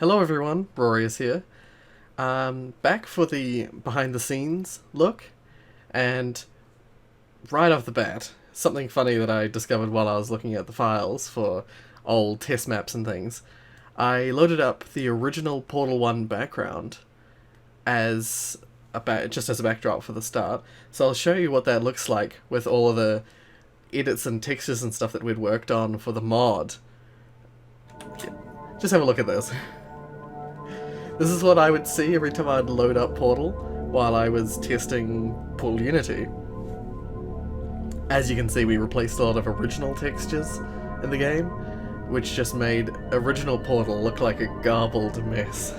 Hello everyone, Rorius here. Back for the behind the scenes look, and right off the bat, something funny that I discovered while I was looking at the files for old test maps and things. I loaded up the original Portal 1 background as just as a backdrop for the start, so I'll show you what that looks like with all of the edits and textures and stuff that we'd worked on for the mod. Just have a look at this. This is what I would see every time I'd load up Portal while I was testing Portal Unity. As you can see, we replaced a lot of original textures in the game, which just made original Portal look like a garbled mess.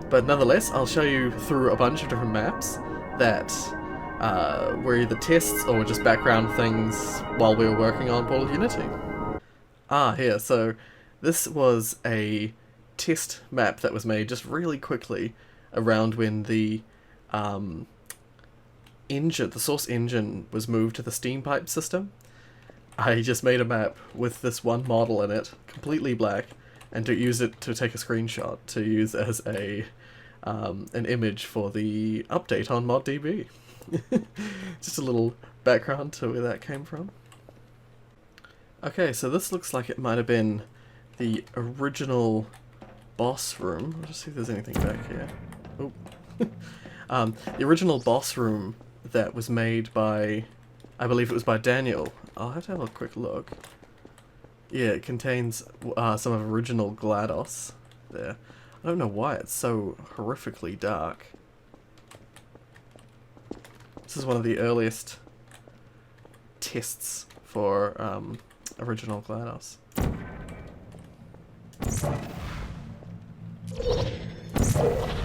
But nonetheless, I'll show you through a bunch of different maps that were either tests or just background things while we were working on Portal Unity. Here, so this was a test map that was made just really quickly around when the source engine was moved to the steam pipe system. I just made a map with this one model in it, completely black, and to use it to take a screenshot to use as a an image for the update on ModDB. Just a little background to where that came from. Okay, so this looks like it might have been the original boss room. I'll just see if there's anything back here. Oh. The original boss room that was made by, I believe it was by Daniel. I'll have to have a quick look. Yeah, it contains some of original GLaDOS there. I don't know why it's so horrifically dark. This is one of the earliest tests for original GLaDOS.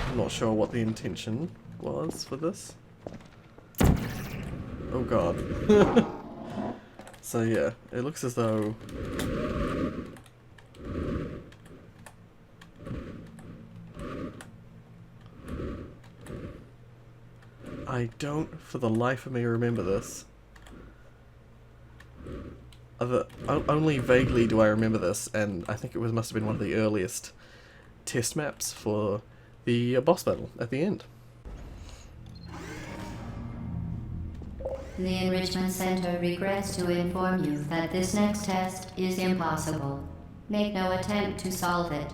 I'm not sure what the intention was for this. Oh god. So yeah, it looks as though I don't for the life of me remember this. Only vaguely do I remember this, and I think it must have been one of the earliest test maps for the boss battle at the end. The Enrichment Center regrets to inform you that this next test is impossible. Make no attempt to solve it.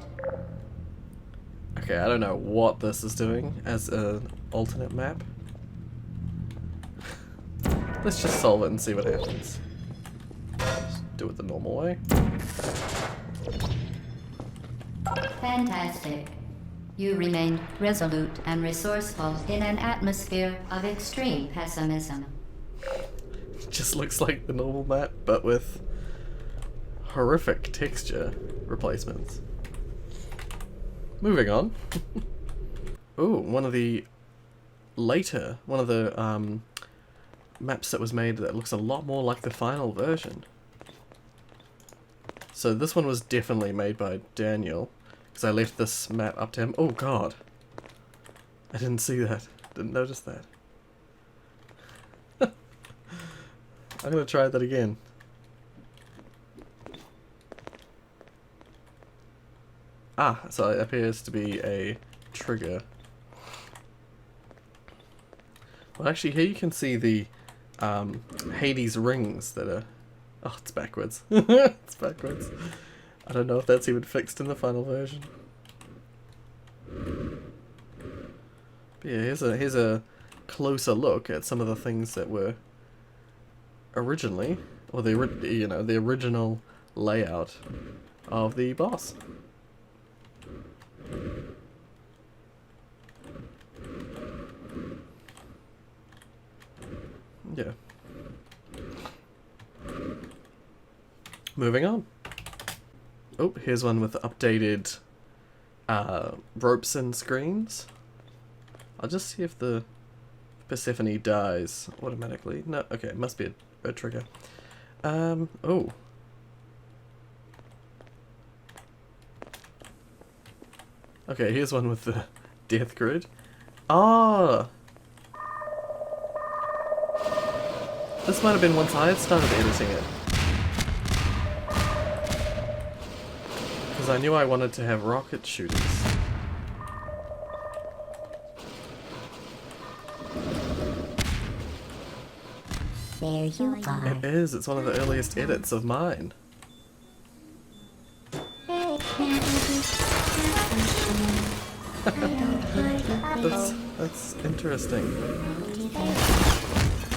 Okay, I don't know what this is doing as an alternate map. Let's just solve it and see what happens. Just do it the normal way. Fantastic. You remained resolute and resourceful in an atmosphere of extreme pessimism. Just looks like the normal map, but with horrific texture replacements. Moving on. Ooh, one of the maps that was made that looks a lot more like the final version. So this one was definitely made by Daniel, because I left this map up to him. Oh god. I didn't see that. Didn't notice that. I'm gonna try that again. So it appears to be a trigger. Well, actually, here you can see the Hades rings that are... Oh, it's backwards. It's backwards. I don't know if that's even fixed in the final version. But yeah, here's a closer look at some of the things that were originally, or the original layout of the boss. Yeah. Moving on. Oh, here's one with updated ropes and screens. I'll just see if the Persephone dies automatically. No, okay, it must be a trigger. Oh. Okay, here's one with the death grid. Ah! This might have been once I had started editing it. Because I knew I wanted to have rocket shooters. There you are. It is. It's one of the earliest edits of mine. That's interesting.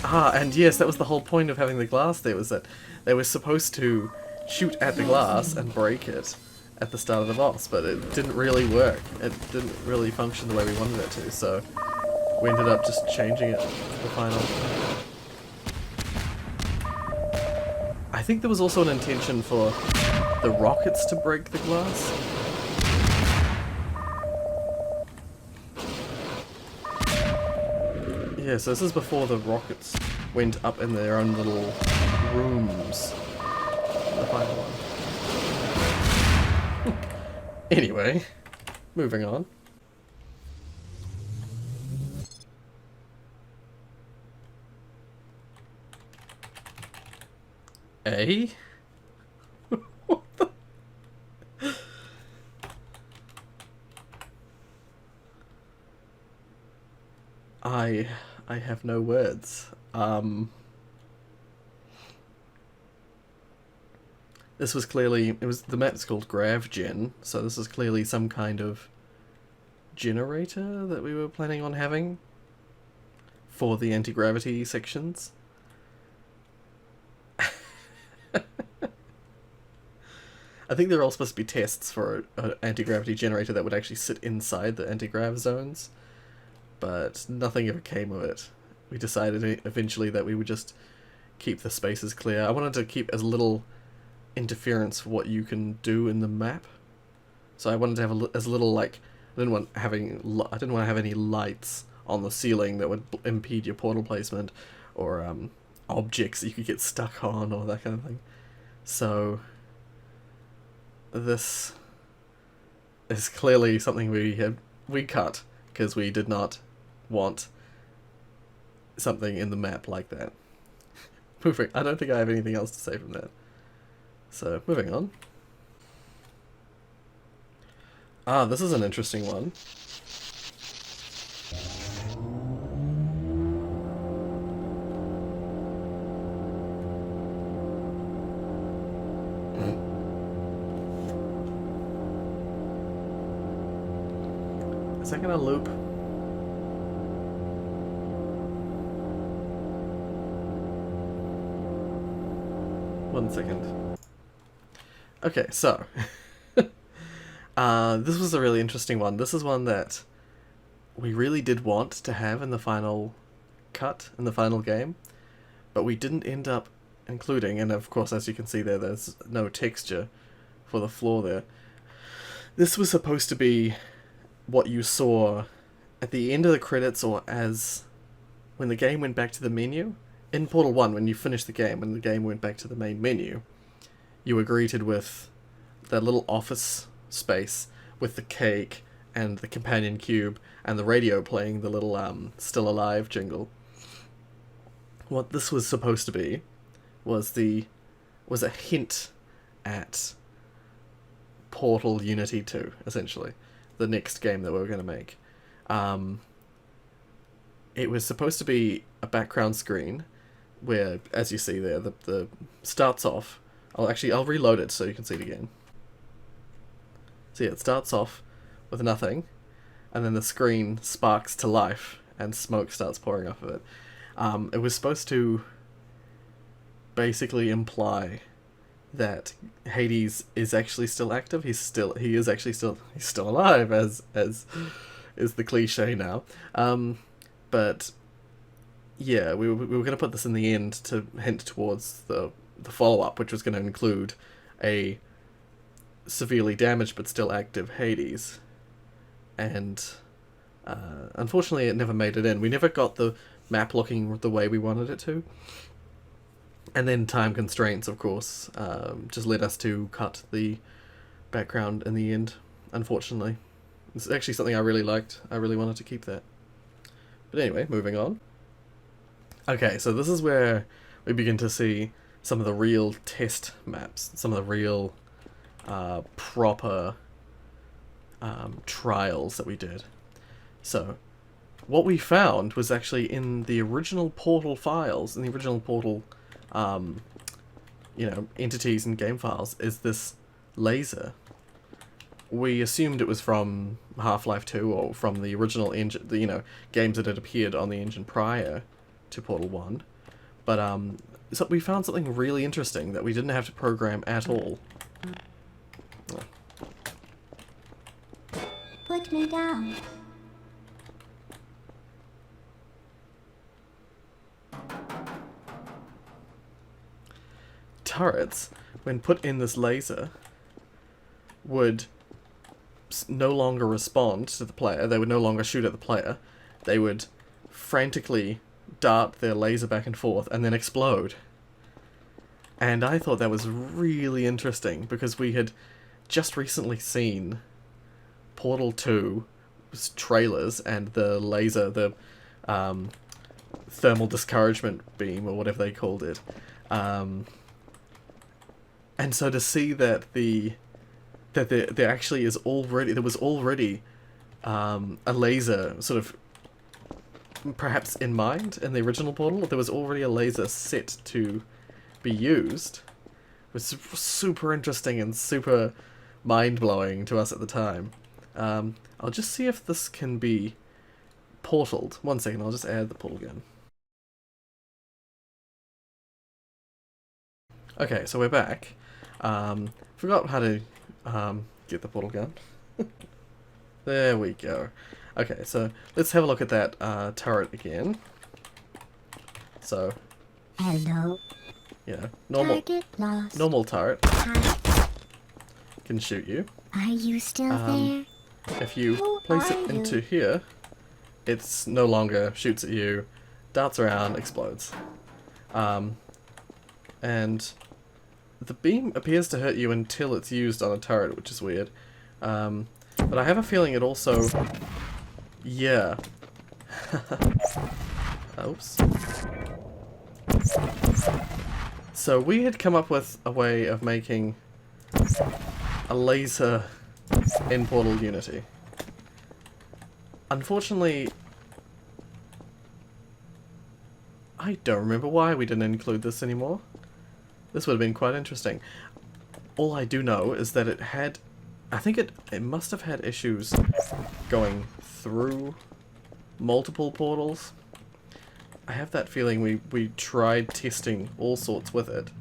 Ah, and yes, that was the whole point of having the glass there, was that they were supposed to shoot at the glass and break it at the start of the boss, but it didn't really work. It didn't really function the way we wanted it to, so we ended up just changing it for the final. I think there was also an intention for the rockets to break the glass. Yeah, so this is before the rockets went up in their own little rooms. The final one. Anyway, moving on. Eh? What the? I have no words. This was clearly, the map's called grav-gen, so this is clearly some kind of generator that we were planning on having for the anti-gravity sections. I think they're all supposed to be tests for an anti-gravity generator that would actually sit inside the anti-grav zones, but nothing ever came of it. We decided eventually that we would just keep the spaces clear. I wanted to keep as little interference for what you can do in the map, so I wanted to have as little, like, I didn't want to have any lights on the ceiling that would impede your portal placement, or objects that you could get stuck on, or that kind of thing. So this is clearly something we cut because we did not want something in the map like that. Moving. I don't think I have anything else to say from that. So moving on. Ah, this is an interesting one. Is that gonna loop? One second. Okay, so this was a really interesting one. This is one that we really did want to have in the final cut, in the final game, but we didn't end up including, and of course, as you can see there, there's no texture for the floor there. This was supposed to be what you saw at the end of the credits, or as when the game went back to the menu. In Portal 1, when you finished the game, when the game went back to the main menu, you were greeted with that little office space with the cake and the companion cube and the radio playing the little Still Alive jingle. What this was supposed to be was a hint at Portal Unity 2, essentially. The next game that we were going to make. It was supposed to be a background screen where, as you see there, the starts off. I'll reload it so you can see it again. So yeah, it starts off with nothing, and then the screen sparks to life and smoke starts pouring off of it. It was supposed to basically imply that Hades is actually still active. He's still alive, as is the cliche now. But yeah, we were going to put this in the end to hint towards the follow-up, which was going to include a severely damaged but still active Hades. And unfortunately it never made it in. We never got the map looking the way we wanted it to. And then time constraints, of course, just led us to cut the background in the end, unfortunately. It's actually something I really liked. I really wanted to keep that. But anyway, moving on. Okay, so this is where we begin to see some of the real test maps, some of the real proper trials that we did. So, what we found was actually in the original Portal files, in the original Portal, entities and game files, is this laser. We assumed it was from Half-Life 2 or from the original engine, games that had appeared on the engine prior to Portal 1. But so we found something really interesting that we didn't have to program at all. Put me down. Turrets, when put in this laser, would no longer respond to the player. They would no longer shoot at the player. They would frantically dart their laser back and forth and then explode. And I thought that was really interesting because we had just recently seen Portal 2's trailers and the laser, the thermal discouragement beam or whatever they called it. And so to see that there actually is already, there was already a laser sort of perhaps in mind in the original Portal, there was already a laser set to be used. It was super interesting and super mind-blowing to us at the time. I'll just see if this can be portaled. 1 second, I'll just add the portal gun. Okay, so we're back. Forgot how to get the portal gun. There we go. Okay, so let's have a look at that turret again. So, Hello. normal turret can shoot you. Are you still there? If you place it into here, it's no longer shoots at you, darts around, explodes. And the beam appears to hurt you until it's used on a turret, which is weird. But I have a feeling it also... Yeah. Oops. So we had come up with a way of making a laser in Portal Unity. Unfortunately, I don't remember why we didn't include this anymore. This would have been quite interesting. All I do know is that it had... I think it must have had issues going through multiple portals. I have that feeling we tried testing all sorts with it.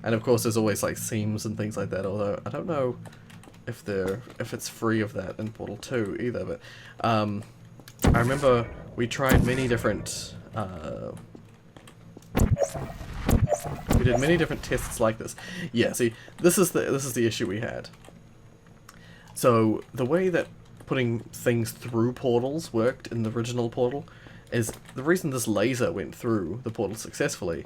And of course there's always like seams and things like that, although I don't know if it's free of that in Portal 2 either, but I remember we tried many different we did many different tests like this. Yeah, see, this is the issue we had. So the way that putting things through portals worked in the original Portal is the reason this laser went through the portal successfully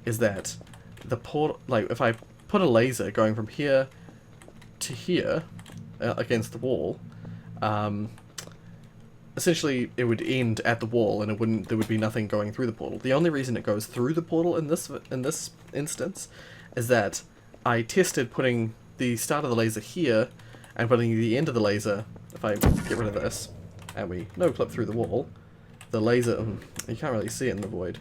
is that the portal, like if I put a laser going from here to here against the wall, essentially it would end at the wall and there would be nothing going through the portal. The only reason it goes through the portal in this instance is that I tested putting the start of the laser here and putting the end of the laser, if I get rid of this and we no-clip through the wall, the laser, you can't really see it in the void.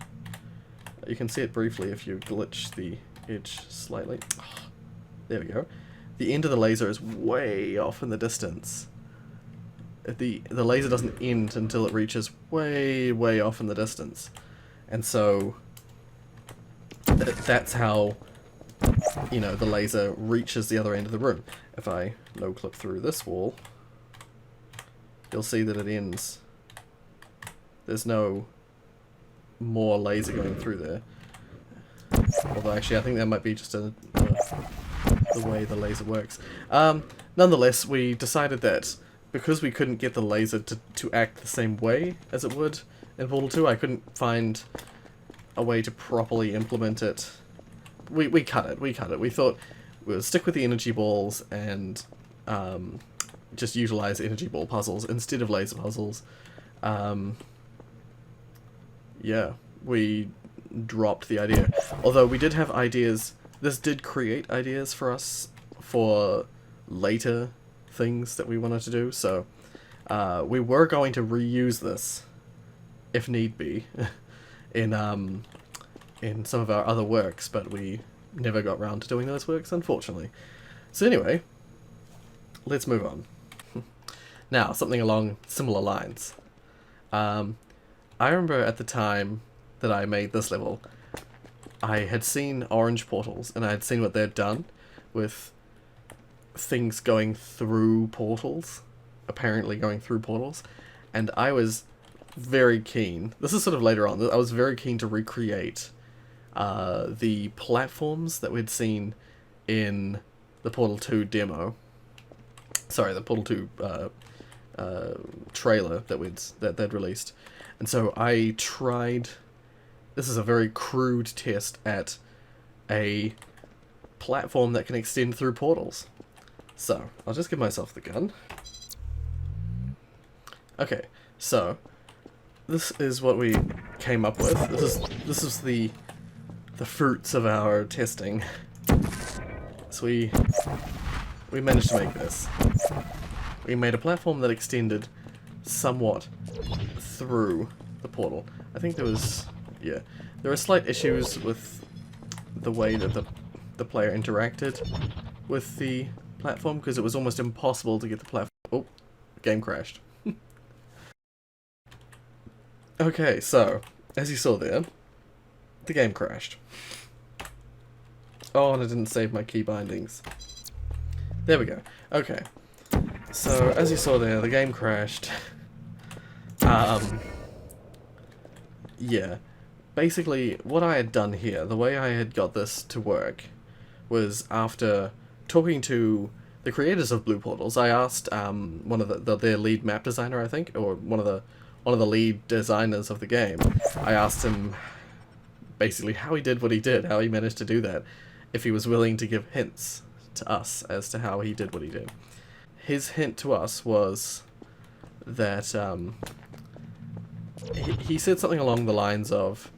You can see it briefly if you glitch the edge slightly. There we go. The end of the laser is way off in the distance. The laser doesn't end until it reaches way off in the distance. And so that's how, the laser reaches the other end of the room. If I no-clip through this wall, you'll see that it ends. There's no more laser going through there. Although actually I think that might be just the way the laser works. Nonetheless, we decided that because we couldn't get the laser to act the same way as it would in Portal 2, I couldn't find a way to properly implement it. We cut it. We thought we'll stick with the energy balls and just utilize energy ball puzzles instead of laser puzzles. Yeah, we dropped the idea. Although we did have ideas, this did create ideas for us for later things that we wanted to do. So we were going to reuse this, if need be, in some of our other works, but we never got round to doing those works, unfortunately. So anyway, let's move on. Now, something along similar lines. I remember at the time that I made this level, I had seen orange portals, and I had seen what they'd done with things going through portals, apparently going through portals, and I was very keen, this is sort of later on, I was very keen to recreate the platforms that we'd seen in the Portal 2 demo. Sorry, the Portal 2 trailer that they'd released. And so I tried, this is a very crude test at a platform that can extend through portals. So, I'll just give myself the gun. Okay, so this is what we came up with. This is the fruits of our testing. So we managed to make this. We made a platform that extended somewhat through the portal. I think there were slight issues with the way that the player interacted with the platform, because it was almost impossible to get the platform. Oh, the game crashed. Okay, so as you saw there, the game crashed. Oh, and I didn't save my key bindings. There we go. Okay. So, as you saw there, the game crashed. Yeah. Basically, what I had done here, the way I had got this to work, was after talking to the creators of Blue Portals, I asked one of their lead map designer, I think, or one of the lead designers of the game. I asked him basically how he did what he did, how he managed to do that, if he was willing to give hints to us as to how he did what he did. His hint to us was that he said something along the lines of,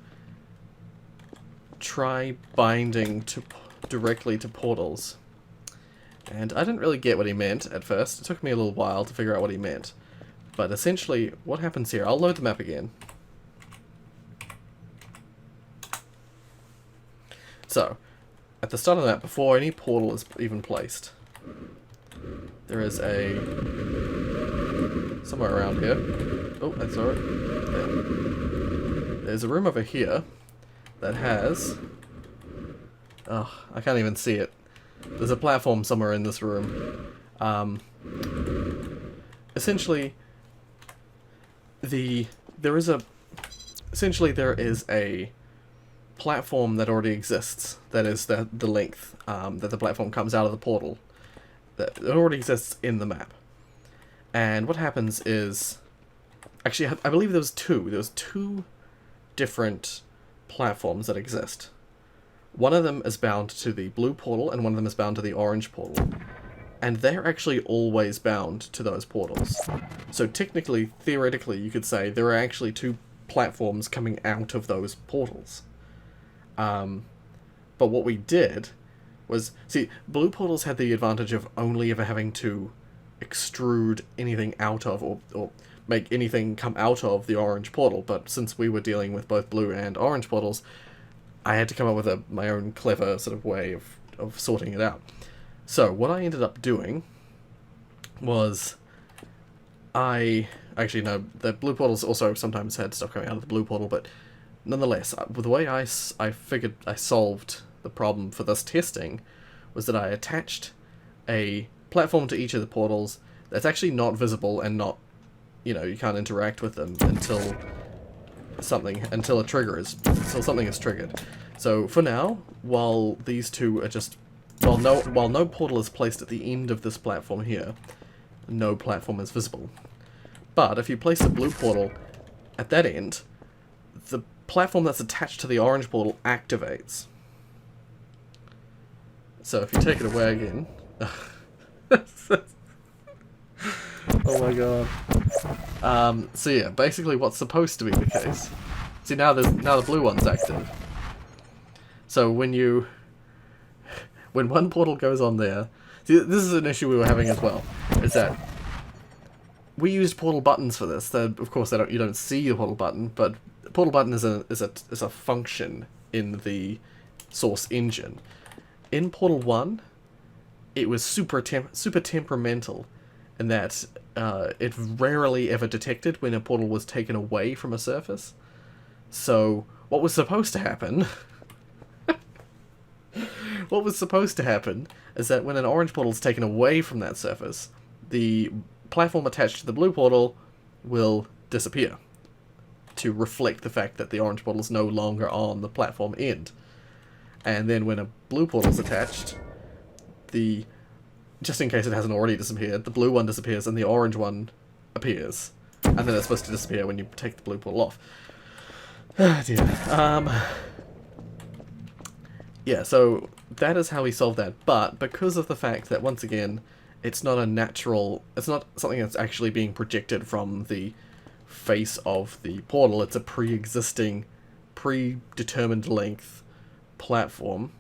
try binding directly to portals. And I didn't really get what he meant at first. It took me a little while to figure out what he meant. But essentially, what happens here, I'll load the map again. So, at the start of the map, before any portal is even placed, there is somewhere around here. Oh, I saw it. There. There's a room over here that has... Oh, I can't even see it. There's a platform somewhere in this room. Essentially, there is a platform that already exists. That is the length that the platform comes out of the portal. That it already exists in the map. And what happens is, actually, I believe there was two different platforms that exist. One of them is bound to the blue portal, and one of them is bound to the orange portal. And they're actually always bound to those portals. So technically, theoretically, you could say there are actually two platforms coming out of those portals. But what we did was... See, blue portals had the advantage of only ever having to extrude anything out of, or make anything come out of the orange portal. But since we were dealing with both blue and orange portals, I had to come up with my own clever sort of way of sorting it out. So, what I ended up doing was actually, no, the blue portals also sometimes had stuff coming out of the blue portal, but nonetheless, the way I figured I solved the problem for this testing was that I attached a platform to each of the portals that's actually not visible and not, you can't interact with them until something is triggered. So for now, while these two are just, while no portal is placed at the end of this platform here, no platform is visible. But if you place a blue portal at that end, the platform that's attached to the orange portal activates. So if you take it away again, oh my god. So yeah, basically what's supposed to be the case. See, now the blue one's active. So when one portal goes on there, See, this is an issue we were having as well. Is that we used portal buttons for this. Of course, you don't see the portal button, but the portal button is a function in the source engine. In Portal 1, it was super temperamental, in that it rarely ever detected when a portal was taken away from a surface. So what was supposed to happen? What was supposed to happen is that when an orange portal is taken away from that surface, the platform attached to the blue portal will disappear to reflect the fact that the orange portal is no longer on the platform end. And then when a blue portal is attached, just in case it hasn't already disappeared, the blue one disappears and the orange one appears. And then it's supposed to disappear when you take the blue portal off. Ah, dear. Yeah, so that is how we solve that. But because of the fact that, once again, it's not something that's actually being projected from the face of the portal, it's a pre-existing, predetermined length platform,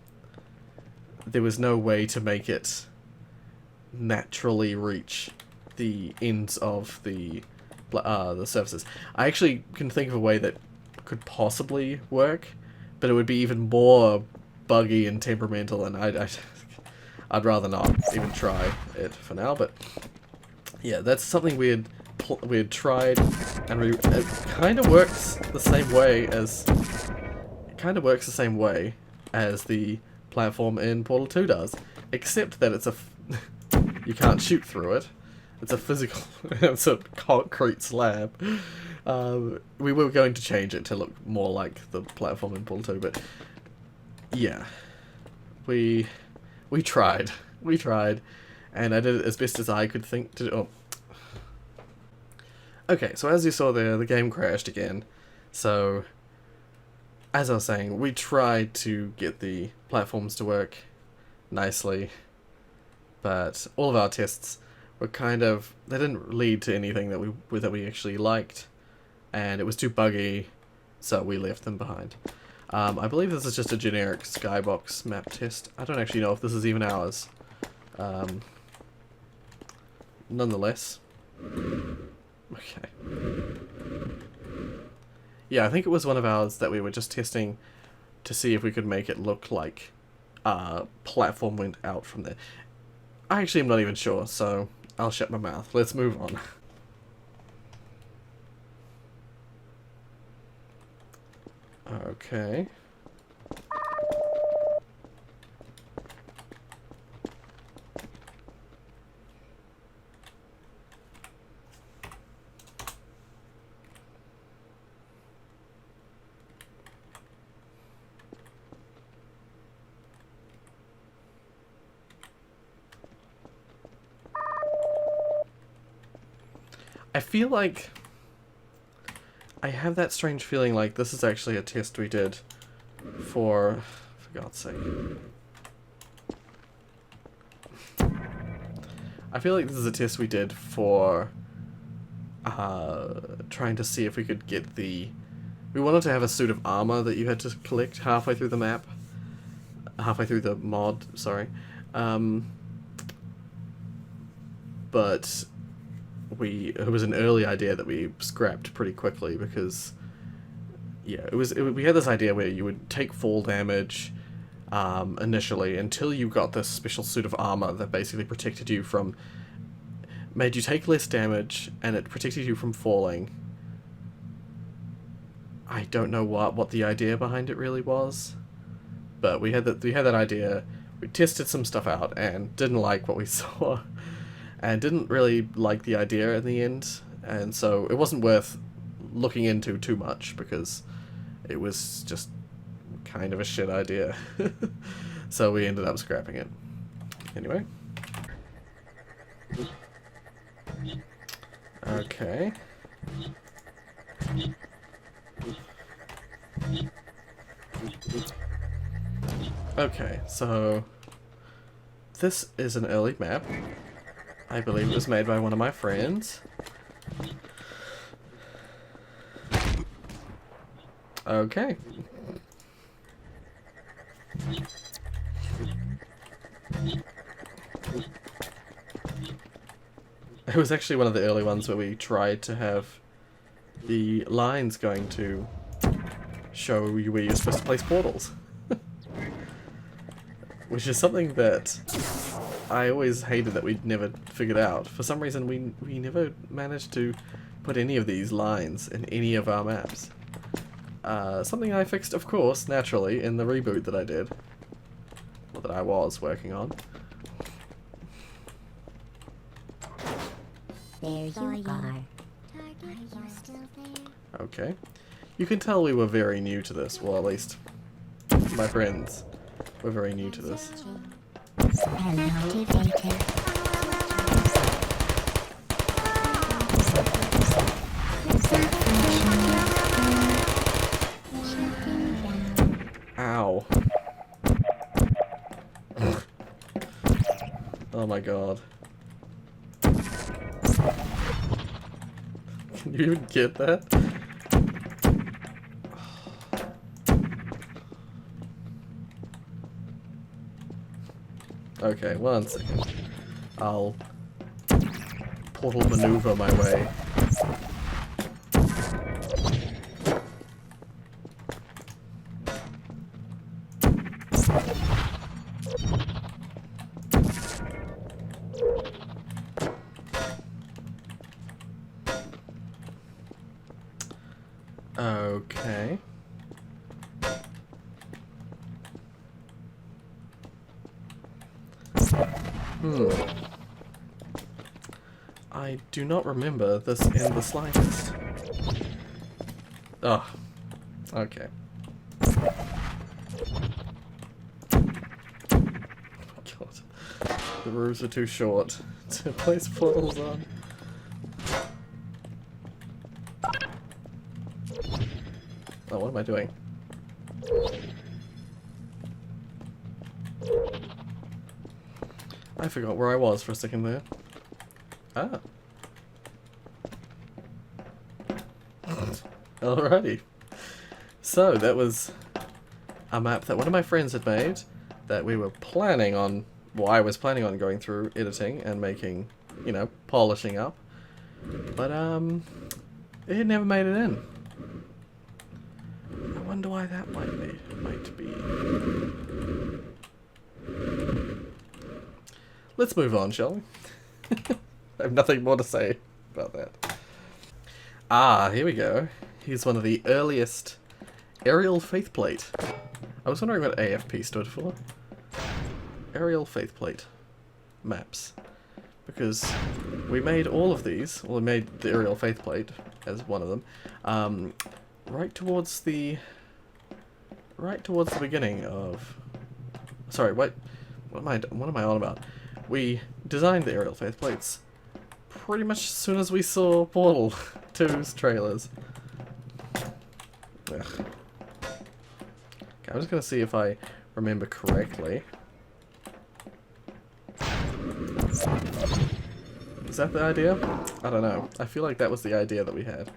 there was no way to make it naturally reach the ends of the surfaces. I actually can think of a way that could possibly work, but it would be even more buggy and temperamental, and I'd rather not even try it for now. But yeah, that's something we had tried, and it kind of works the same way as the platform in Portal 2 does, except that you can't shoot through it. It's a physical, it's a concrete slab. We were going to change it to look more like the platform in Portal 2, but yeah, we tried, and I did it as best as I could think to do. Oh. Okay, so as you saw there, the game crashed again. So, as I was saying, we tried to get the platforms to work nicely, but all of our tests were they didn't lead to anything that we actually liked, and it was too buggy, so we left them behind. I believe this is just a generic skybox map test. I don't actually know if this is even ours. Nonetheless. Okay. Yeah, I think it was one of ours that we were just testing to see if we could make it look like a platform went out from there. I actually am not even sure, so I'll shut my mouth. Let's move on. Okay. I feel like I have that strange feeling like this is actually a test we did for God's sake. I feel like this is a test we did for trying to see if we could get we wanted to have a suit of armor that you had to collect halfway through the map. Halfway through the mod, sorry. But it was an early idea that we scrapped pretty quickly because, yeah, we had this idea where you would take fall damage initially until you got this special suit of armor that basically protected you from, made you take less damage, and it protected you from falling. I don't know what the idea behind it really was, but we had that idea. We tested some stuff out and didn't like what we saw. And didn't really like the idea in the end, and so it wasn't worth looking into too much because it was just kind of a shit idea. So we ended up scrapping it. Anyway. Okay. Okay, so this is an early map. I believe it was made by one of my friends. Okay. It was actually one of the early ones where we tried to have the lines going to show you where you're supposed to place portals. Which is something that I always hated that we'd never figured out. For some reason we never managed to put any of these lines in any of our maps. Something I fixed, of course, naturally, in the reboot that I did. Or that I was working on. There you are. Are you still there? Okay. You can tell we were very new to this. Well, at least my friends were very new to this. Ow. Oh my god. Can you even get that? Okay, 1 second. I'll portal maneuver my way. Okay. I do not remember this in the slightest. Oh. Okay. God. The roofs are too short to place portals on. Oh, what am I doing? I forgot where I was for a second there. Ah. Alrighty. So, that was a map that one of my friends had made that we were planning on, well, I was planning on going through editing and making, you know, polishing up. But, it never made it in. I wonder why that might be. Let's move on, shall we? I have nothing more to say about that. Ah, here we go. He's one of the earliest aerial faithplate. I was wondering what AFP stood for. Aerial faithplate maps. Because we made all of these, well, we made the aerial faithplate as one of them, right towards the beginning of... Sorry, what am I on about? We designed the aerial faithplates pretty much as soon as we saw Portal 2's trailers. Ugh. Okay, I'm just gonna see if I remember correctly. Is that the idea? I don't know. I feel like that was the idea that we had.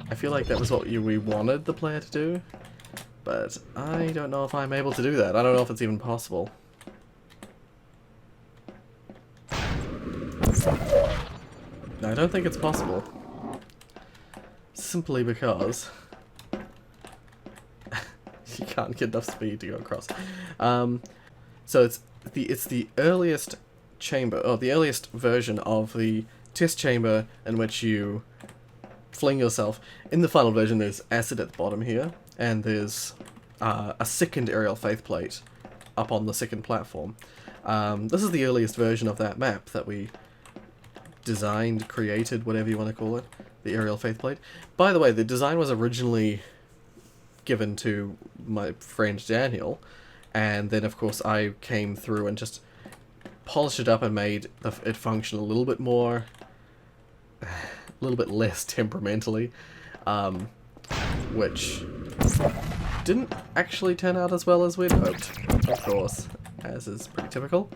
I feel like that was what we wanted the player to do, but I don't know if I'm able to do that. I don't know if it's even possible. No, I don't think it's possible. Simply because you can't get enough speed to go across. So it's the earliest chamber, or the earliest version of the test chamber in which you fling yourself. In the final version there's acid at the bottom here, and there's a second aerial faithplate up on the second platform. This is the earliest version of that map that we designed, created, whatever you want to call it, the aerial faithplate. By the way, the design was originally given to my friend Daniel, and then of course I came through and just polished it up and made it function a little bit more, a little bit less temperamentally, which didn't actually turn out as well as we'd hoped, of course, as is pretty typical.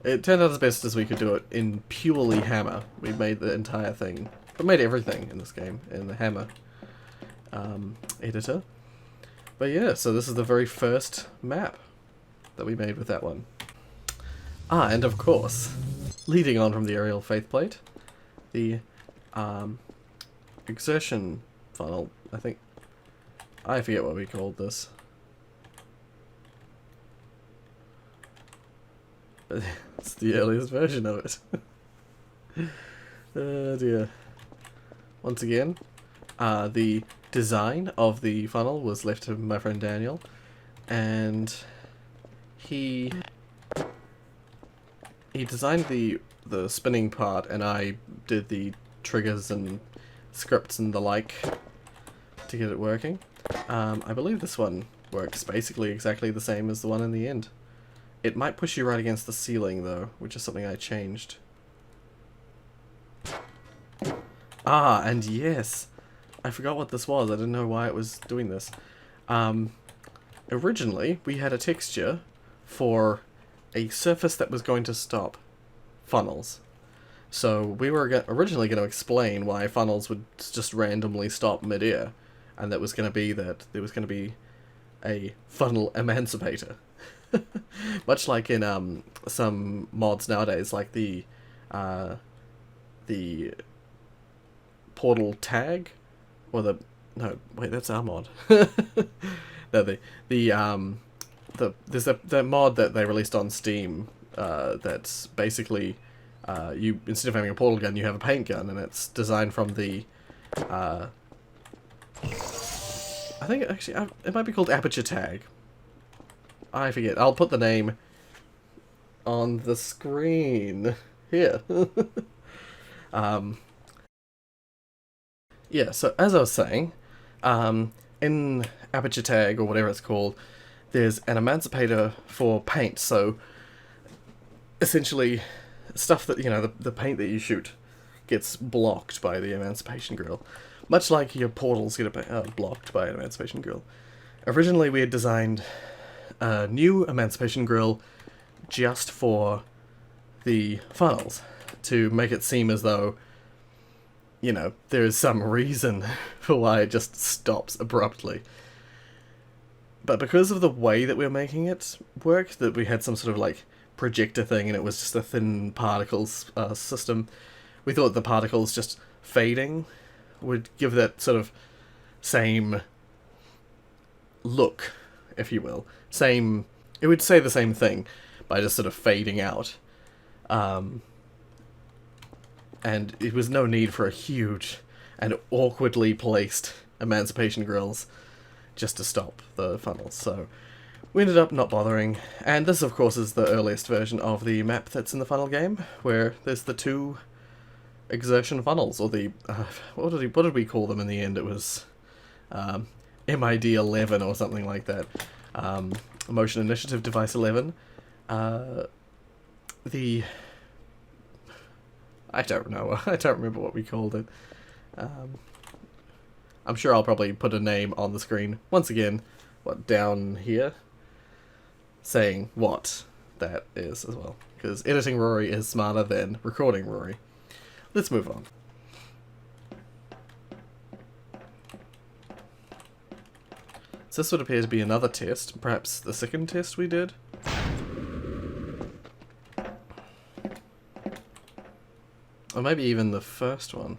It turned out as best as we could do it in purely Hammer. We made the entire thing, but made everything in this game in the Hammer editor. But yeah, so this is the very first map that we made with that one. Ah, and of course, leading on from the aerial faithplate, the exertion funnel, I think. I forget what we called this. But it's the earliest version of it. Oh dear. Once again, the design of the funnel was left to my friend Daniel, and he designed the spinning part, and I did the triggers and scripts and the like to get it working. I believe this one works basically exactly the same as the one in the end. It might push you right against the ceiling though, which is something I changed. Ah, and yes! I forgot what this was. I didn't know why it was doing this. Originally, we had a texture for a surface that was going to stop funnels. So we were originally going to explain why funnels would just randomly stop mid-air, and that was going to be that there was going to be a funnel emancipator. Much like in some mods nowadays, like the portal tag, or no, wait, that's our mod. No, there's the mod that they released on Steam that's basically you, instead of having a portal gun, you have a paint gun, and it's designed from the I think actually it might be called aperture tag. I forget. I'll put the name on the screen here. Yeah, so as I was saying, in aperture tag, or whatever it's called, there's an emancipator for paint. So essentially, stuff that, you know, the paint that you shoot gets blocked by the emancipation grill. Much like your portals get blocked by an emancipation grill. Originally, we had designed a new emancipation grill just for the funnels, to make it seem as though, you know, there is some reason for why it just stops abruptly. But because of the way that we were making it work, that we had some sort of like projector thing and it was just a thin particles system, we thought the particles just fading would give that sort of same look, if you will. It would say the same thing by just sort of fading out. And it was no need for a huge and awkwardly placed emancipation grills just to stop the funnels. So we ended up not bothering. And this, of course, is the earliest version of the map that's in the funnel game, where there's the two exertion funnels, or the what did we call them in the end? It was MID 11 or something like that. Motion Initiative Device 11. I don't know. I don't remember what we called it. I'm sure I'll probably put a name on the screen once again. Down here, saying what that is as well, because editing Rory is smarter than recording Rory. Let's move on. So this would appear to be another test, perhaps the second test we did. Or maybe even the first one.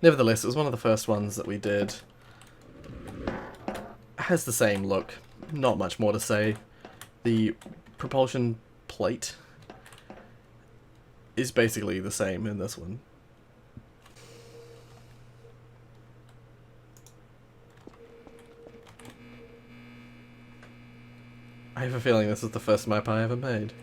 Nevertheless, it was one of the first ones that we did. It has the same look. Not much more to say. The propulsion plate is basically the same in this one. I have a feeling this is the first map I ever made.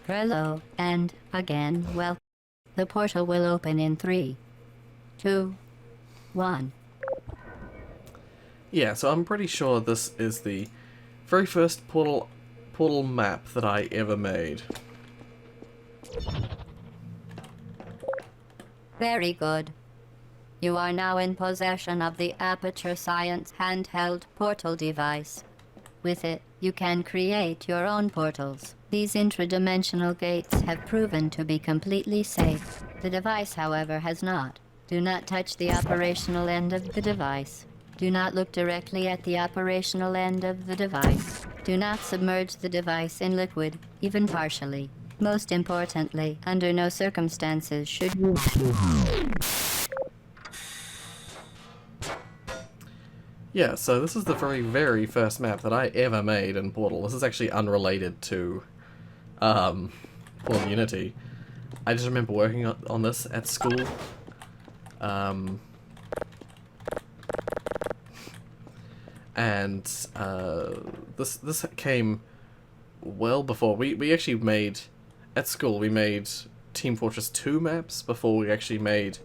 Hello, and again, well, the portal will open in 3, 2, 1. Yeah, so I'm pretty sure this is the very first portal map that I ever made. Very good. You are now in possession of the Aperture Science handheld portal device. With it, You can create your own portals. These intradimensional gates have proven to be completely safe. The device, however, has not. Do not touch the operational end of the device. Do not look directly at the operational end of the device. Do not submerge the device in liquid, even partially. Most importantly, under no circumstances should you... Yeah, so this is the very, very first map that I ever made in Portal. This is actually unrelated to Portal Unity. I just remember working on this at school. And this came well before we actually made at school. We made Team Fortress 2 maps before we actually made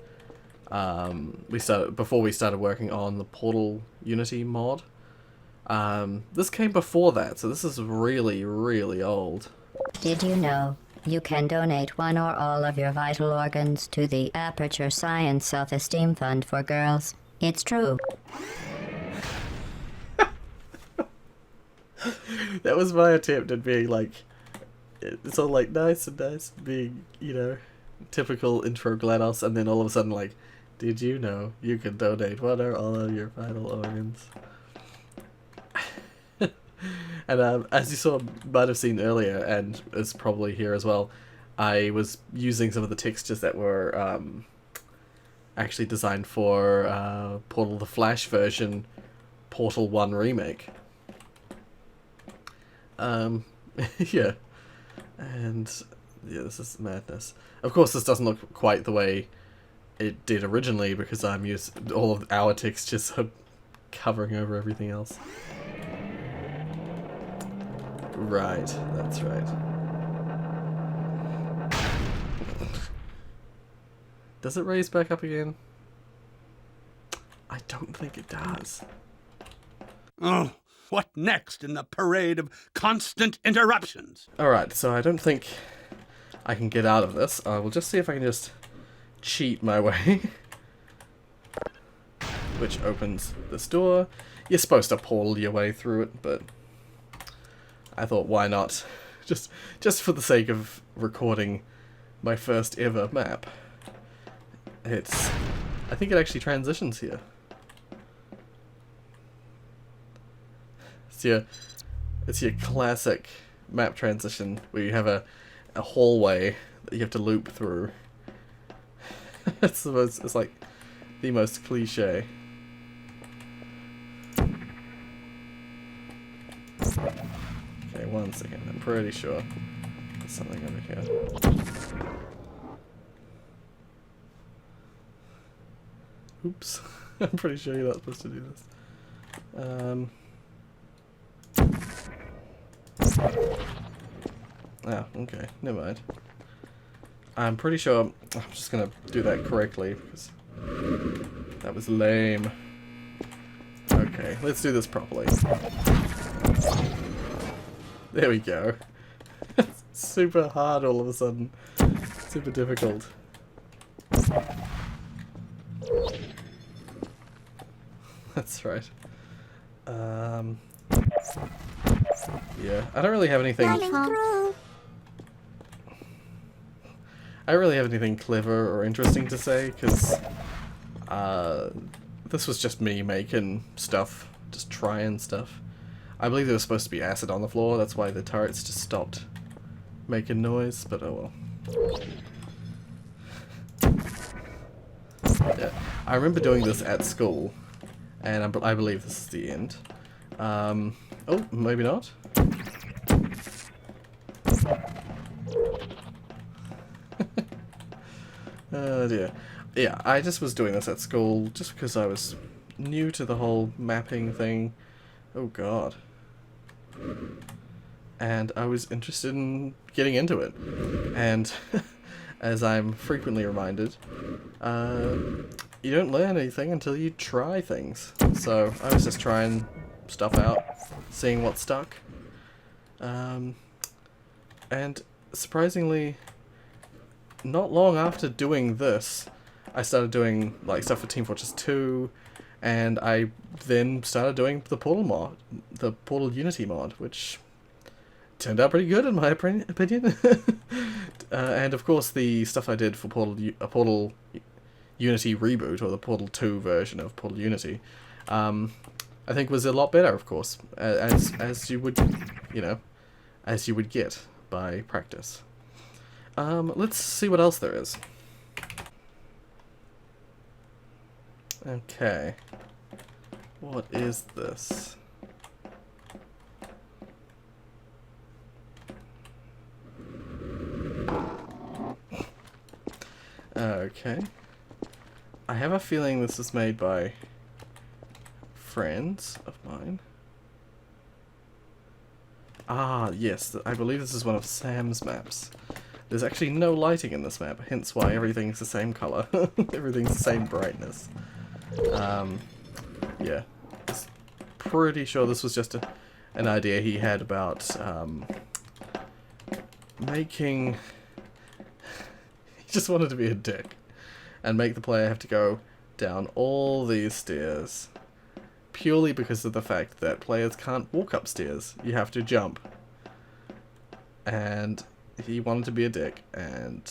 before we started working on the Portal Unity mod. This came before that, so this is really, really old. Did you know you can donate one or all of your vital organs to the Aperture Science Self-Esteem Fund for Girls? It's true. That was my attempt at being like, it's all like nice and nice, being, you know, typical intro GLaDOS, and then all of a sudden like, did you know you can donate one or all of your vital organs? And as you might have seen earlier, and is probably here as well, I was using some of the textures that were actually designed for Portal the Flash version, Portal 1 Remake. Yeah. And yeah, this is madness. Of course, this doesn't look quite the way it did originally, because I'm using all of our textures are covering over everything else. Right, that's right. Does it raise back up again? I don't think it does. Oh, what next in the parade of constant interruptions? Alright, so I don't think I can get out of this. We'll just see if I can just cheat my way. Which opens this door. You're supposed to portal your way through it, but I thought, why not? Just for the sake of recording my first ever map. I think it actually transitions here. It's your classic map transition where you have a hallway that you have to loop through. It's like the most cliche. Okay, 1 second. I'm pretty sure there's something over here. Oops. I'm pretty sure you're not supposed to do this. Oh, okay. Never mind. I'm pretty sure I'm just gonna do that correctly, because that was lame. Okay, let's do this properly. There we go. It's super hard all of a sudden. Super difficult. That's right. Yeah, I don't really have anything... I don't really have anything clever or interesting to say, because this was just me making stuff, just trying stuff. I believe there was supposed to be acid on the floor, that's why the turrets just stopped making noise, but oh well. Yeah, I remember doing this at school, and I believe this is the end. Oh, maybe not? Oh dear. Yeah, I just was doing this at school just because I was new to the whole mapping thing. Oh god. And I was interested in getting into it. And as I'm frequently reminded, you don't learn anything until you try things. So I was just trying stuff out, seeing what stuck. And surprisingly, not long after doing this, I started doing like stuff for Team Fortress 2, And I then started doing the Portal mod, the Portal Unity mod, which turned out pretty good in my opinion. And of course, the stuff I did for Portal Unity reboot, or the Portal 2 version of Portal Unity, I think was a lot better, of course, as you would, as you would get by practice. Let's see what else there is. Okay. What is this? Okay. I have a feeling this is made by friends of mine. Ah, yes, I believe this is one of Sam's maps. There's actually no lighting in this map, hence why everything's the same color. Everything's the same brightness. Yeah. Pretty sure this was just an idea he had about making... He just wanted to be a dick and make the player have to go down all these stairs, purely because of the fact that players can't walk upstairs. You have to jump. And he wanted to be a dick and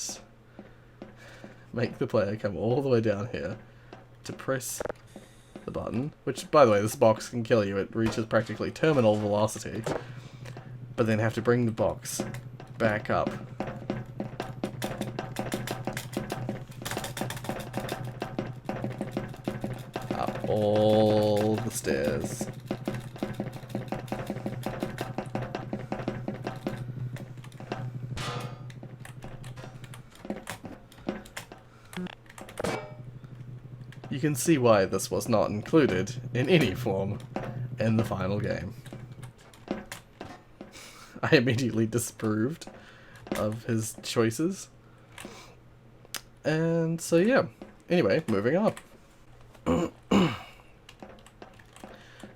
make the player come all the way down here to press the button, which, by the way, this box can kill you. It reaches practically terminal velocity, but then have to bring the box back up. Up all the stairs. You can see why this was not included in any form in the final game. I immediately disapproved of his choices. And so yeah, anyway, moving on.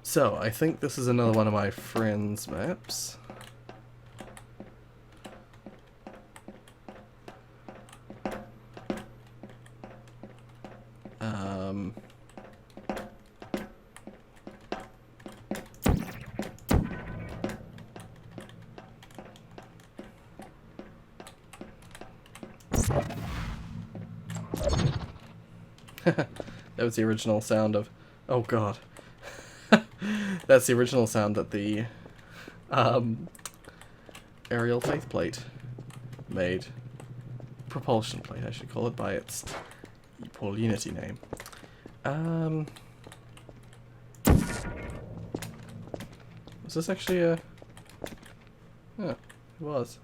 So, I think this is another one of my friend's maps. That was the original sound of... Oh god. That's the original sound that the aerial faceplate made. Propulsion plate, I should call it, by its Portal Unity name. Was this actually a... Yeah, it was.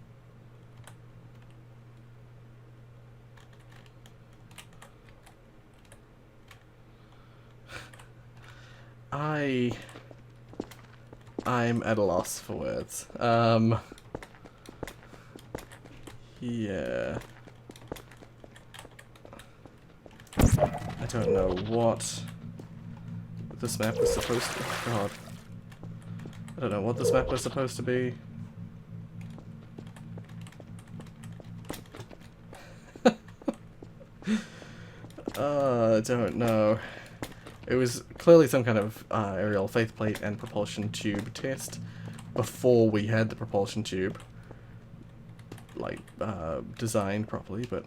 I'm at a loss for words. Yeah. I don't know what this map was supposed to be. God. I don't know what this map was supposed to be. I don't know. It was clearly some kind of aerial faceplate and propulsion tube test before we had the propulsion tube, like, designed properly, but,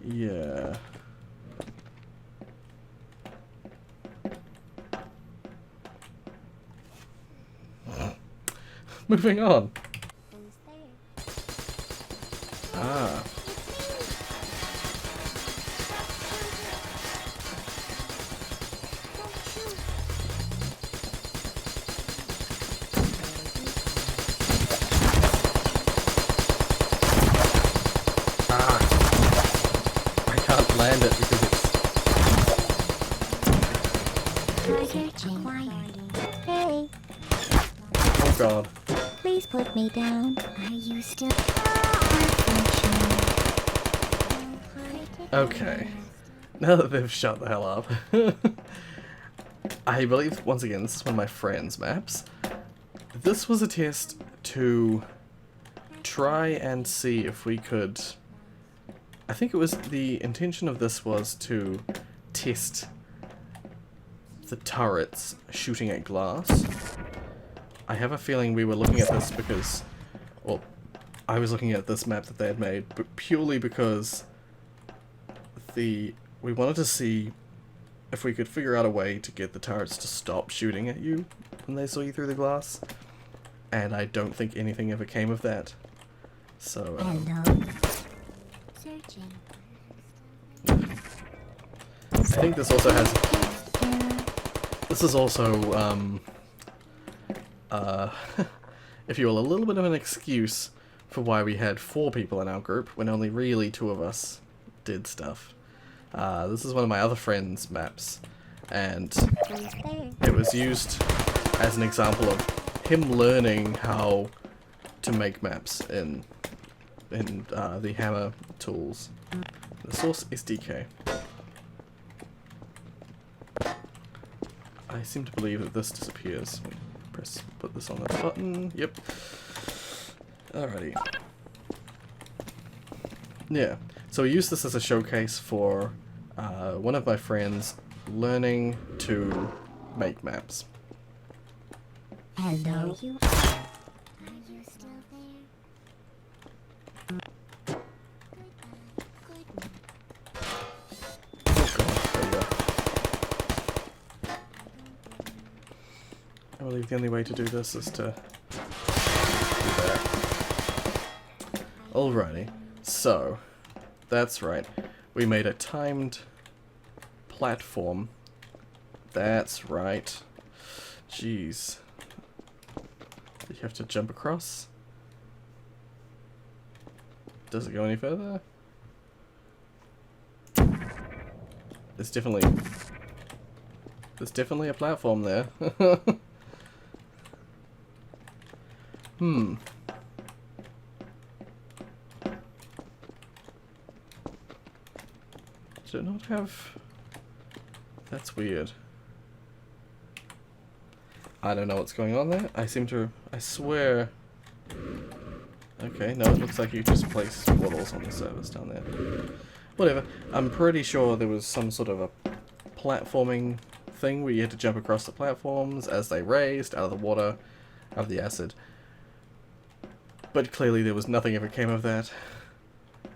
yeah. Moving on. Ah. I can't land it because it's... Hey, Oh god. please put me down. Are you still... Okay. Now that they've shut the hell up. I believe, once again, this is one of my friend's maps. This was a test to try and see if we could... I think it was the intention of this was to test the turrets shooting at glass. I have a feeling we were looking at this because... Well, I was looking at this map that they had made, but purely because we wanted to see if we could figure out a way to get the turrets to stop shooting at you when they saw you through the glass. And I don't think anything ever came of that. So, Hello. Searching. I think this also has... This is also, if you will, a little bit of an excuse for why we had 4 people in our group when only really 2 of us did stuff. This is one of my other friends' maps, and Who's there? it was used as an example of him learning how to make maps in the Hammer tools. The source SDK. I seem to believe that this disappears. Put this on the button. Yep. Alrighty. Yeah. So we use this as a showcase for one of my friends learning to make maps. Hello. Are you still there? Goodbye. Oh god, there you go. I believe the only way to do this is to do that. Alrighty, so that's right. We made a timed platform. That's right. Jeez. You have to jump across? Does it go any further? There's definitely a platform there. Hmm. Does it not have... That's weird. I don't know what's going on there. I swear... Okay, no, it looks like you just placed waddles on the surface down there. Whatever. I'm pretty sure there was some sort of a platforming thing where you had to jump across the platforms as they raised, out of the water, out of the acid. But clearly there was nothing ever came of that.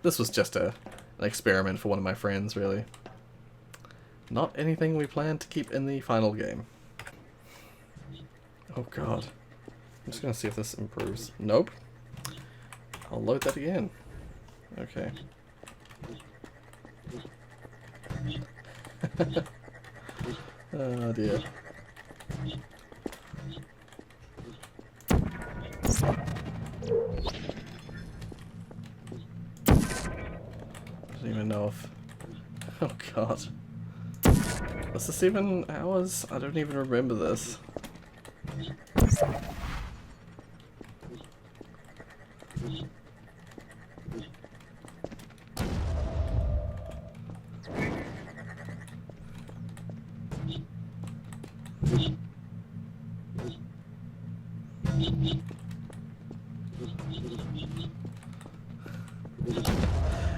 This was just an experiment for one of my friends, really. Not anything we plan to keep in the final game. Oh god. I'm just gonna see if this improves. Nope. I'll load that again. Okay. Oh dear. I don't even know if... Oh god. Was this even hours? I don't even remember this.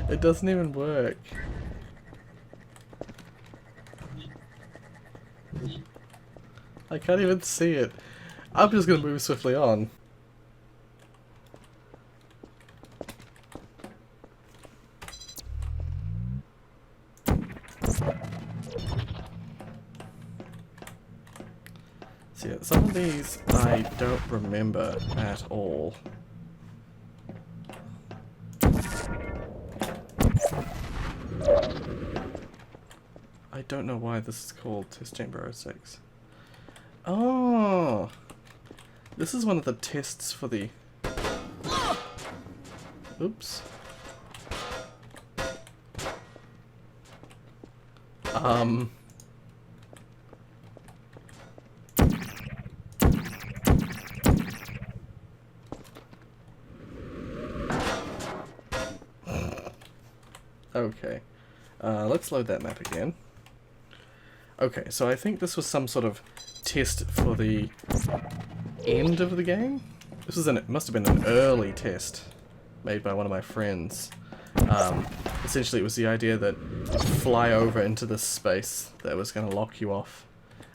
It doesn't even work. I can't even see it. I'm just gonna move swiftly on. See, some of these I don't remember at all. I don't know why this is called Test Chamber 06. Oh! This is one of the tests for the... Oops. Okay. Let's load that map again. Okay, so I think this was some sort of test for the end of the game? This was it must have been an early test. made by one of my friends. Essentially, it was the idea that fly over into this space that was going to lock you off,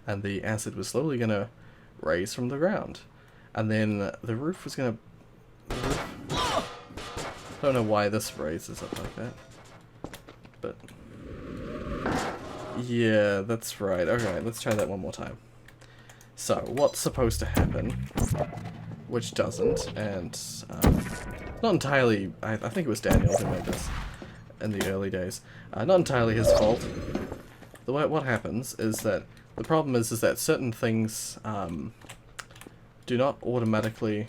and the acid was slowly going to raise from the ground, and then the roof was going to... I don't know why this raises up like that, but yeah, that's right. Okay, let's try that one more time. So, what's supposed to happen, which doesn't, and not entirely, I think it was Daniel who made this in the early days. Not entirely his fault. The way what happens is that the problem is that certain things do not automatically...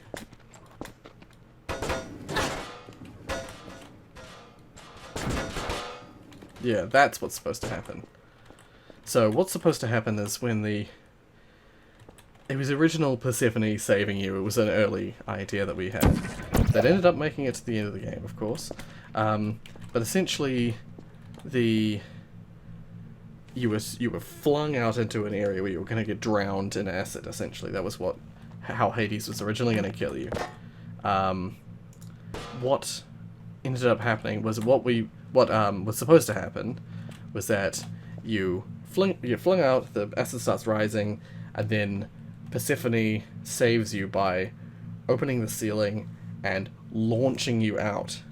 Yeah, that's what's supposed to happen. So what's supposed to happen is when the... It was original Persephone saving you. It was an early idea that we had. That ended up making it to the end of the game, of course. But essentially, you were flung out into an area where you were going to get drowned in acid. Essentially, that was how Hades was originally going to kill you. What ended up happening was what was supposed to happen was that you're flung out, the acid starts rising, and then Persephone saves you by opening the ceiling and launching you out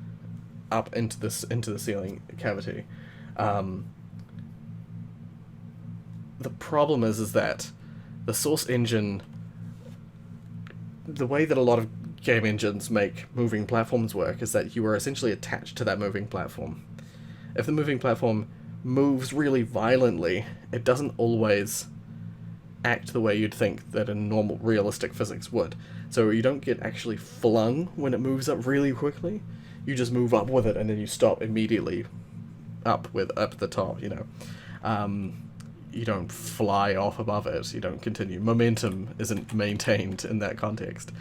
up into the ceiling cavity. The problem is that the source engine, the way that a lot of game engines make moving platforms work is that you are essentially attached to that moving platform. If the moving platform moves really violently, it doesn't always act the way you'd think that a normal realistic physics would. So you don't get actually flung when it moves up really quickly. You just move up with it and then you stop immediately up the top, you know. You don't fly off above it. You don't continue. Momentum isn't maintained in that context.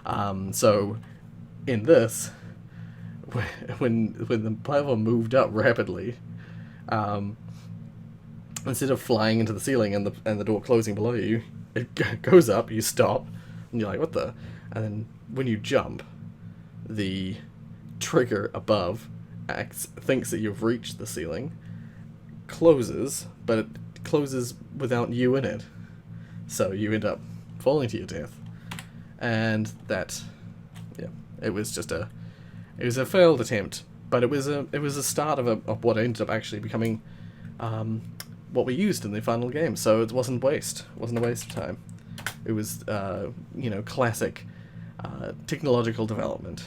So in this, when the platform moved up rapidly, instead of flying into the ceiling and the door closing below you, it goes up, you stop, and you're like, what the? And then when you jump, the trigger above thinks that you've reached the ceiling, closes, but it closes without you in it. So you end up falling to your death. And that, yeah, it was a failed attempt, but it was a start of what ended up actually becoming what we used in the final game. So it wasn't a waste of time. It was classic technological development.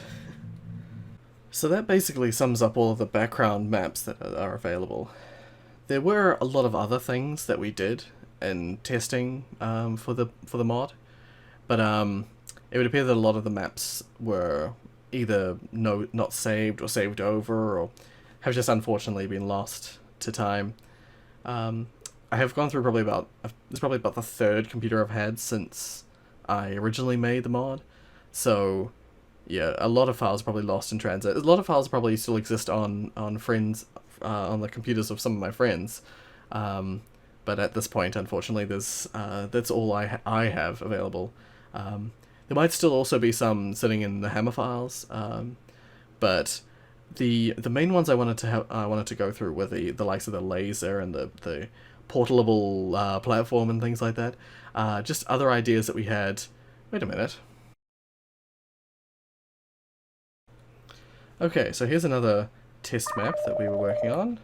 So that basically sums up all of the background maps that are available. There were a lot of other things that we did in testing for the mod, but it would appear that a lot of the maps were either not saved or saved over, or have just unfortunately been lost to time. I have gone through probably about the third computer I've had since I originally made the mod, so yeah, a lot of files are probably lost in transit. A lot of files probably still exist on on the computers of some of my friends, but at this point, unfortunately, that's all I have available. There might still also be some sitting in the Hammer files, but the main ones I wanted to go through were the likes of the laser and the portable platform and things like that. Just other ideas that we had. Wait a minute. Okay, so here's another test map that we were working on.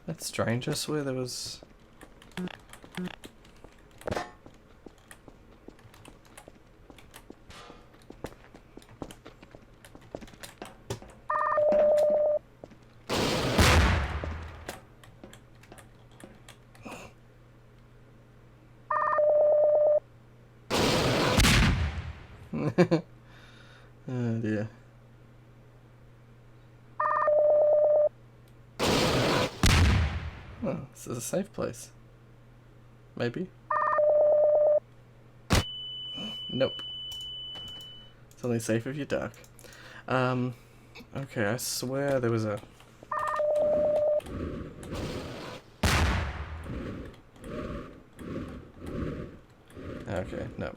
That's strange. I swear there was... Oh dear. Oh, this is a safe place. Maybe? Nope. It's only safe if you duck. Okay, I swear there was a... Okay, no.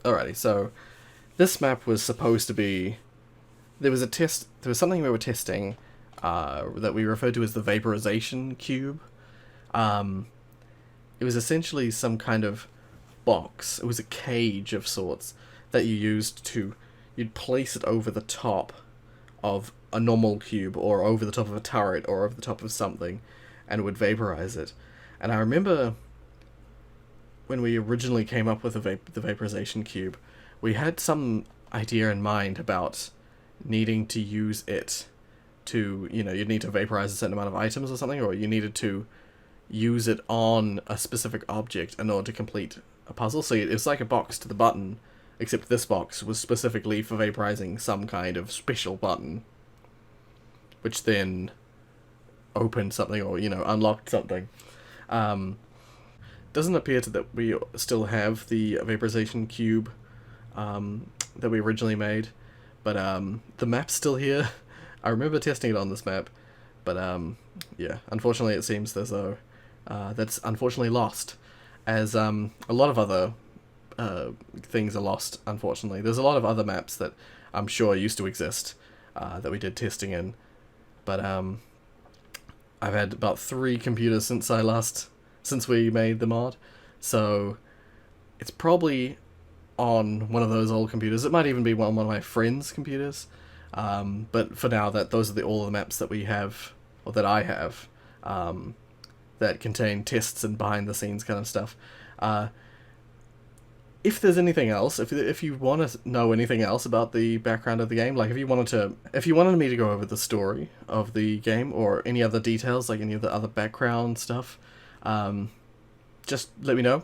Alrighty, so this map was supposed to be... There was something we were testing that we referred to as the vaporization cube. It was essentially some kind of box. It was a cage of sorts that you used to... You'd place it over the top of a normal cube, or over the top of a turret, or over the top of something, and it would vaporize it. And I remember when we originally came up with the vaporization cube, we had some idea in mind about needing to use it to, you know, you'd need to vaporize a certain amount of items or something, or you needed to use it on a specific object in order to complete a puzzle. So it was like a box to the button, except this box was specifically for vaporizing some kind of special button, which then opened something, or, you know, unlocked something. Doesn't appear that we still have the vaporization cube that we originally made, but the map's still here. I remember testing it on this map, but yeah, unfortunately it seems as though that's unfortunately lost, as a lot of other things are lost, unfortunately. There's a lot of other maps that I'm sure used to exist that we did testing in, but I've had about 3 computers since we made the mod, so it's probably on one of those old computers. It might even be on one of my friends' computers, but for now, those are all the maps that we have, or that I have, that contain tests and behind the scenes kind of stuff. If there's anything else, if you want to know anything else about the background of the game, like if you wanted me to go over the story of the game, or any other details, like any of the other background stuff, just let me know.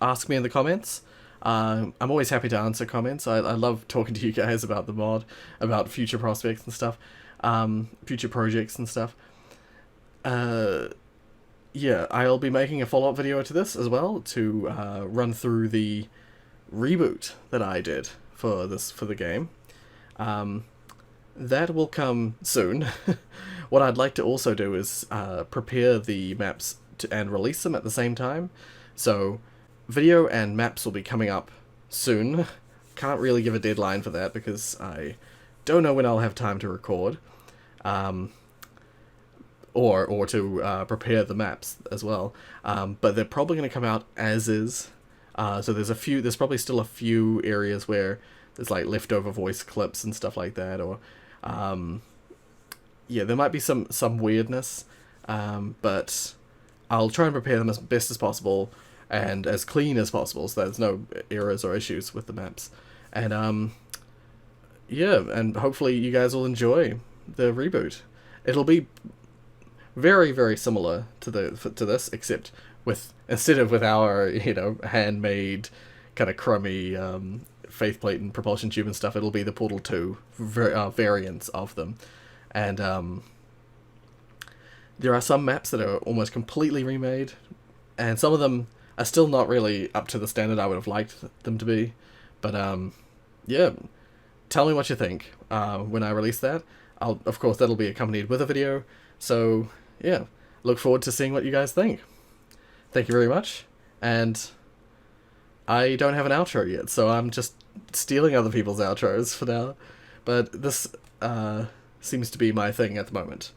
Ask me in the comments. I'm always happy to answer comments. I love talking to you guys about the mod, about future prospects and stuff, future projects and stuff. Yeah, I'll be making a follow-up video to this as well, to run through the reboot that I did for the game. That will come soon. What I'd like to also do is prepare the maps and release them at the same time. So video and maps will be coming up soon. Can't really give a deadline for that because I don't know when I'll have time to record. Or to prepare the maps as well. But they're probably going to come out as is. So there's probably still a few areas where there's like leftover voice clips and stuff like that, or yeah, there might be some weirdness, but I'll try and prepare them as best as possible and as clean as possible, so there's no errors or issues with the maps. And yeah, and hopefully you guys will enjoy the reboot. It'll be very, very similar to this, except instead of with our, you know, handmade kind of crummy faith plate and propulsion tube and stuff, it'll be the Portal 2 variants of them. And there are some maps that are almost completely remade, and some of them are still not really up to the standard I would have liked them to be. But yeah, tell me what you think when I release that. Of course, that'll be accompanied with a video. So yeah, look forward to seeing what you guys think. Thank you very much, and I don't have an outro yet, so I'm just stealing other people's outros for now, but this seems to be my thing at the moment.